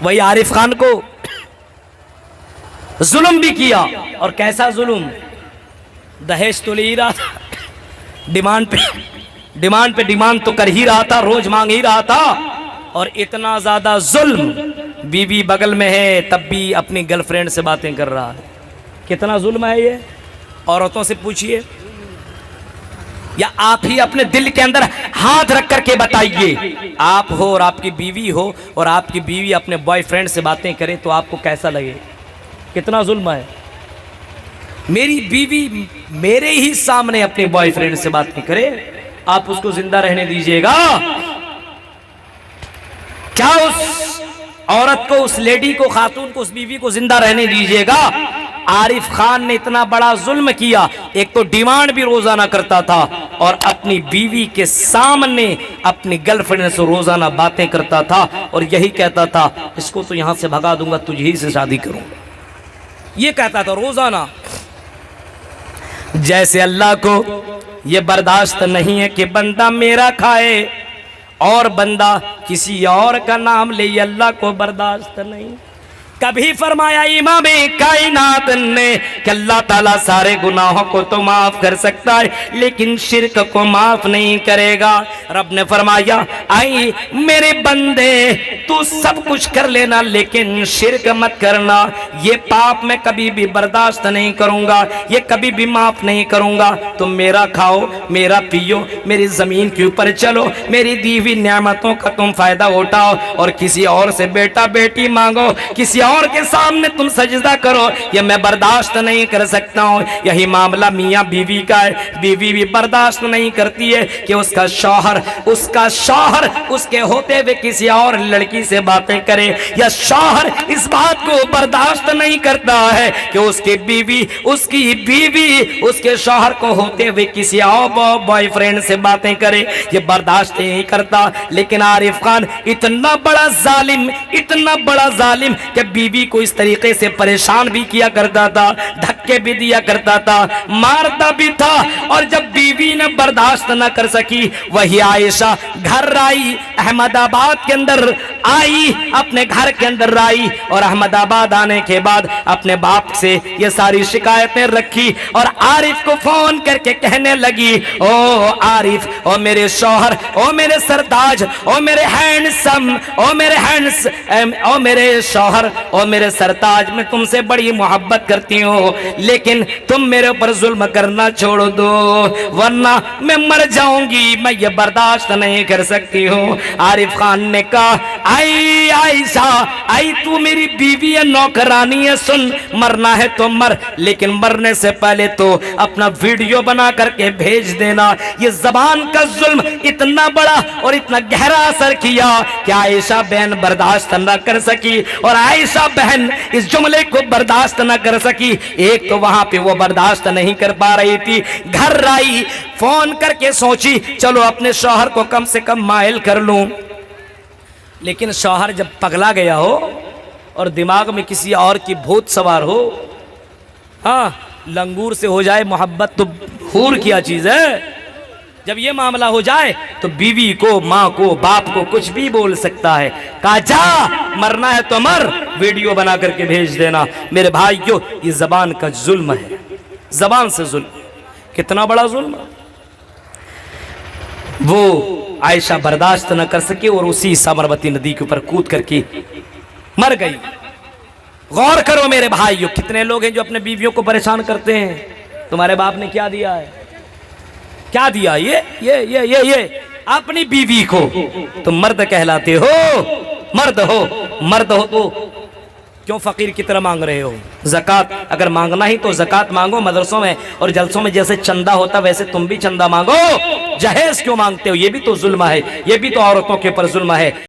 وہی عارف خان کو ظلم بھی کیا. اور کیسا ظلم؟ دہیج تو لے ہی رہا تھا, ڈیمانڈ پہ ڈیمانڈ تو کر ہی رہا تھا, روز مانگ ہی رہا تھا. اور اتنا زیادہ ظلم, بیوی بغل میں ہے تب بھی اپنی گرل فرینڈ سے باتیں کر رہا ہے. کتنا ظلم ہے یہ؟ عورتوں سے پوچھئے, یا آپ ہی اپنے دل کے اندر ہاتھ رکھ کر کے بتائیے, آپ ہو اور آپ کی بیوی ہو اور آپ کی بیوی اپنے بوائے فرینڈ سے باتیں کرے تو آپ کو کیسا لگے؟ کتنا ظلم ہے. میری بیوی میرے ہی سامنے اپنے بوائے فرینڈ سے باتیں کرے, آپ اس کو زندہ رہنے دیجئے گا؟ کیا اس عورت کو, اس لیڈی کو, خاتون کو, اس بیوی کو زندہ رہنے دیجئے گا؟ عارف خان نے اتنا بڑا ظلم کیا. ایک تو ڈیمانڈ بھی روزانہ کرتا تھا اور اپنی بیوی کے سامنے اپنی گرل فرینڈ سے روزانہ باتیں کرتا تھا, اور یہی کہتا تھا اس کو تو یہاں سے بھگا دوں گا, تجھی سے شادی کروں گا. یہ کہتا تھا روزانہ. جیسے اللہ کو یہ برداشت نہیں ہے کہ بندہ میرا کھائے اور بندہ کسی اور کا نام لے, یہ اللہ کو برداشت نہیں. کبھی فرمایا امام کائنات نے کہ اللہ تعالیٰ سارے گناہوں کو تو معاف کر سکتا ہے لیکن شرک کو معاف نہیں کرے گا. رب نے فرمایا آئی میرے بندے تو سب کچھ کر لینا لیکن شرک مت کرنا, یہ پاپ میں کبھی بھی برداشت نہیں کروں گا, یہ کبھی بھی معاف نہیں کروں گا. تم میرا کھاؤ, میرا پیو, میری زمین کے اوپر چلو, میری دی ہوئی نعمتوں کا تم فائدہ اٹھاؤ, اور کسی اور سے بیٹا بیٹی مانگو, کسی اور کے سامنے تم سجدہ کرو, یہ میں برداشت نہیں کر سکتا ہوں. یہی معاملہ میاں بیوی کا ہے. بیوی بھی برداشت نہیں کرتی ہے کہ اس کا شوہر اس کے ہوتے ہوئے کسی اور لڑکی سے باتیں کرے, یا شوہر اس بات کو برداشت نہیں کرتا ہے کہ اس کی بیوی اس کے شوہر کو ہوتے ہوئے کسی اور بوائے فرینڈ سے باتیں کرے, یہ برداشت نہیں کرتا. لیکن عارف خان اتنا بڑا ظالم کہ بیوی کو اس طریقے سے پریشان بھی کیا کرتا تھا, دھکے بھی دیا کرتا تھا, مارتا بھی تھا. اور جب بیوی نے برداشت نہ کر سکی, وہی عائشہ گھر آئی, احمد آباد کے اندر آئی, اپنے گھر کے اندر آئی, اور احمد آباد آنے کے بعد اپنے باپ سے یہ ساری شکایتیں رکھی, اور عارف کو فون کر کے کہنے لگی او عارف, او میرے شوہر, او میرے سرتاج, او میرے ہینڈسم, او میرے شوہر, او میرے سرتاج, میں تم سے بڑی محبت کرتی ہوں لیکن تم میرے اوپر ظلم کرنا چھوڑ دو ورنہ میں مر جاؤں گی, میں یہ برداشت نہیں کر سکتی ہوں. عارف خان نے کہا آئی عائشہ, آئی تو میری بیوی ہے, نوکرانی ہے, سن مرنا ہے تو مر, لیکن مرنے سے پہلے تو اپنا ویڈیو بنا کر کے بھیج دینا. یہ زبان کا ظلم اتنا بڑا اور اتنا گہرا اثر کیا کہ عائشہ بہن برداشت نہ کر سکی, اور عائشہ بہن اس جملے کو برداشت نہ کر سکی. ایک تو وہاں پہ وہ برداشت نہیں کر پا رہی تھی, گھر آئی, فون کر کے سوچی چلو اپنے شوہر کو کم سے کم مائل کر لوں, لیکن شوہر جب پگلا گیا ہو اور دماغ میں کسی اور کی بھوت سوار ہو, ہاں لنگور سے ہو جائے محبت تو حور کیا چیز ہے. جب یہ معاملہ ہو جائے تو بیوی کو, ماں کو, باپ کو کچھ بھی بول سکتا ہے. کہا جا مرنا ہے تو مر, ویڈیو بنا کر کے بھیج دینا. میرے بھائیو یہ زبان کا ظلم ہے, زبان سے ظلم, کتنا بڑا ظلم. وہ عائشہ برداشت نہ کر سکی اور اسی سامروتی ندی کے اوپر کود کر کے مر گئی. غور کرو میرے بھائیو, کتنے لوگ ہیں جو اپنے بیویوں کو پریشان کرتے ہیں. تمہارے باپ نے کیا دیا ہے, کیا دیا؟ یہ اپنی بیوی کو تم مرد کہلاتے ہو, مرد ہو تو کیوں فقیر کی طرح مانگ رہے ہو؟ زکوٰۃ اگر مانگنا ہی تو زکوٰۃ مانگو, مدرسوں میں اور جلسوں میں جیسے چندہ ہوتا ویسے تم بھی چندہ مانگو. جہیز کیوں مانگتے ہو؟ یہ بھی تو ظلم ہے, یہ بھی تو عورتوں کے اوپر ظلم ہے.